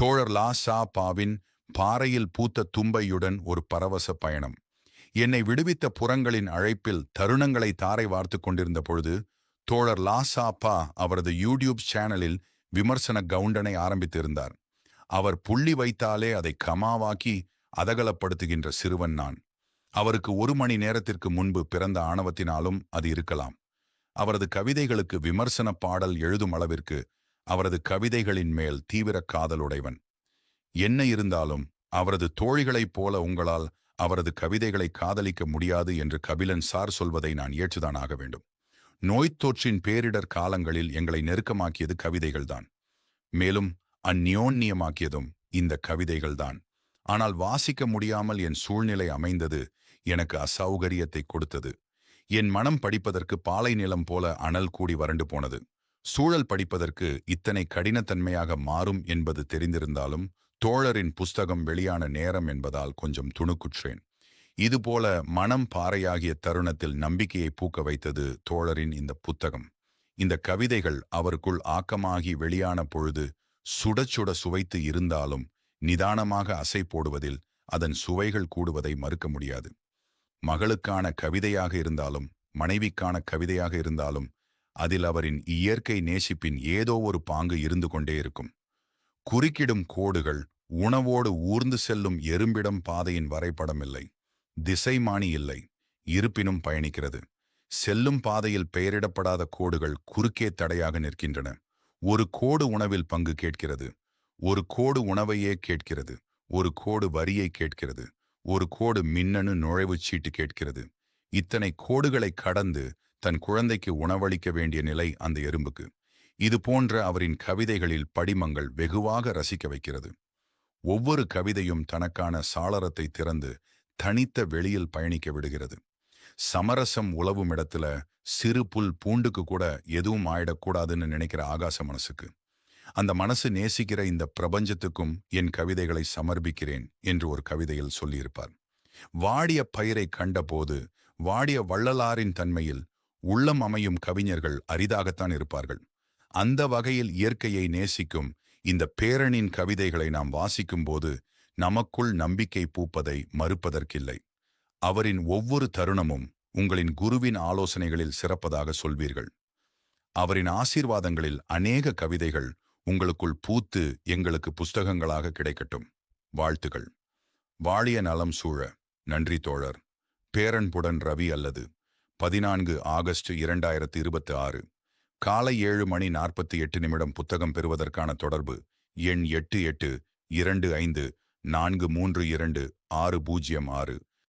தோழர் லா சா பாவின் பாறையில் பூத்த தும்பையுடன் ஒரு பரவச பயணம். என்னை விடுவித்த புறங்களின் அழைப்பில் தருணங்களை தாரை வார்த்து கொண்டிருந்த பொழுது தோழர் லா சா பா அவரது யூடியூப் சேனலில் விமர்சன கவுண்டனை ஆரம்பித்திருந்தார். அவர் புள்ளி வைத்தாலே அதை கமாவாக்கி அதகலப்படுத்துகின்ற சிறுவன் நான். அவருக்கு 1 மணி நேரத்திற்கு முன்பு பிறந்த ஆணவத்தினாலும் அது இருக்கலாம். அவரது கவிதைகளுக்கு விமர்சன பாடல் எழுதும் அளவிற்கு அவரது கவிதைகளின் மேல் தீவிர காதலுடையவன். என்ன இருந்தாலும் அவரது தோழிகளைப் போல உங்களால் அவரது கவிதைகளை காதலிக்க முடியாது என்று கபிலன் சார் சொல்வதை நான் ஏற்றுதான் ஆக வேண்டும். நோய்த் தொற்றின் பேரிடர் காலங்களில் எங்களை நெருக்கமாக்கியது கவிதைகள்தான். மேலும் அந்யோன்யமாக்கியதும் இந்த கவிதைகள்தான். ஆனால் வாசிக்க முடியாமல் என் சூழ்நிலை அமைந்தது எனக்கு அசௌகரியத்தை கொடுத்தது. என் மனம் படிப்பதற்கு பாலை நிலம் போல அனல் கூடி வறண்டு போனது. சூழல் படிப்பதற்கு இத்தனை கடினத்தன்மையாக மாறும் என்பது தெரிந்திருந்தாலும் தோழரின் புஸ்தகம் வெளியான நேரம் என்பதால் கொஞ்சம் துணுக்குற்றேன். இதுபோல மனம் பாறையாகிய தருணத்தில் நம்பிக்கையை பூக்க வைத்தது தோழரின் இந்த புத்தகம். இந்த கவிதைகள் அவருக்குள் ஆக்கமாகி வெளியான பொழுது சுட சுட சுவைத்து இருந்தாலும் நிதானமாக அசை போடுவதில் அதன் சுவைகள் கூடுவதை மறுக்க முடியாது. மகளுக்கான கவிதையாக இருந்தாலும் மனைவிக்கான கவிதையாக இருந்தாலும் அதில் அவரின் இயற்கை நேசிப்பின் ஏதோ ஒரு பாங்கு இருந்து கொண்டே இருக்கும். குறுக்கிடும் கோடுகள், உணவோடு ஊர்ந்து செல்லும் எறும்பிடம் பாதையின் வரைபடம் இல்லை, திசைமானி இல்லை, இருப்பினும் பயணிக்கிறது. செல்லும் பாதையில் பெயரிடப்படாத கோடுகள் குறுக்கே தடையாக நிற்கின்றன. ஒரு கோடு உணவில் பங்கு கேட்கிறது, ஒரு கோடு உணவையே கேட்கிறது, ஒரு கோடு வரியை கேட்கிறது, ஒரு கோடு மின்னணு நுழைவுச் சீட்டு கேட்கிறது. இத்தனை கோடுகளை கடந்து தன் குழந்தைக்கு உணவளிக்க வேண்டிய நிலை அந்த எறும்புக்கு. இது போன்ற அவரின் கவிதைகளில் படிமங்கள் வெகுவாக ரசிக்க வைக்கிறது. ஒவ்வொரு கவிதையும் தனக்கான சாளரத்தை திறந்து தனித்த வெளியில் பயணிக்க விடுகிறது. சமரசம் உழவும் இடத்துல சிறு புல் பூண்டுக்கு கூட எதுவும் ஆயிடக்கூடாதுன்னு நினைக்கிற ஆகாச மனசுக்கு. அந்த மனசு நேசிக்கிற இந்த பிரபஞ்சத்துக்கும் என் கவிதைகளை சமர்ப்பிக்கிறேன் என்று ஒரு கவிதையில் சொல்லியிருப்பார். வாடிய பயிரை கண்டபோது வாடிய வள்ளலாரின் தன்மையில் உள்ளம் அமையும் கவிஞர்கள் அரிதாகத்தான் இருப்பார்கள். அந்த வகையில் இயற்கையை நேசிக்கும் இந்த பேரனின் கவிதைகளை நாம் வாசிக்கும் போது நமக்குள் நம்பிக்கை பூப்பதை மறுப்பதற்கில்லை. அவரின் ஒவ்வொரு தருணமும் உங்களின் குருவின் ஆலோசனைகளில் சிறப்பதாக சொல்வீர்கள். அவரின் ஆசீர்வாதங்களில் அநேக கவிதைகள் உங்களுக்குள் பூத்து எங்களுக்கு புஸ்தகங்களாக கிடைக்கட்டும். வாழ்த்துகள். வாழிய நலம் சூழ. நன்றி தோழர். பேரன்புடன் ரவி. அல்லது 14 ஆகஸ்ட் 2026 காலை 7:48 புத்தகம் பெறுவதற்கான தொடர்பு எண் 8825432606.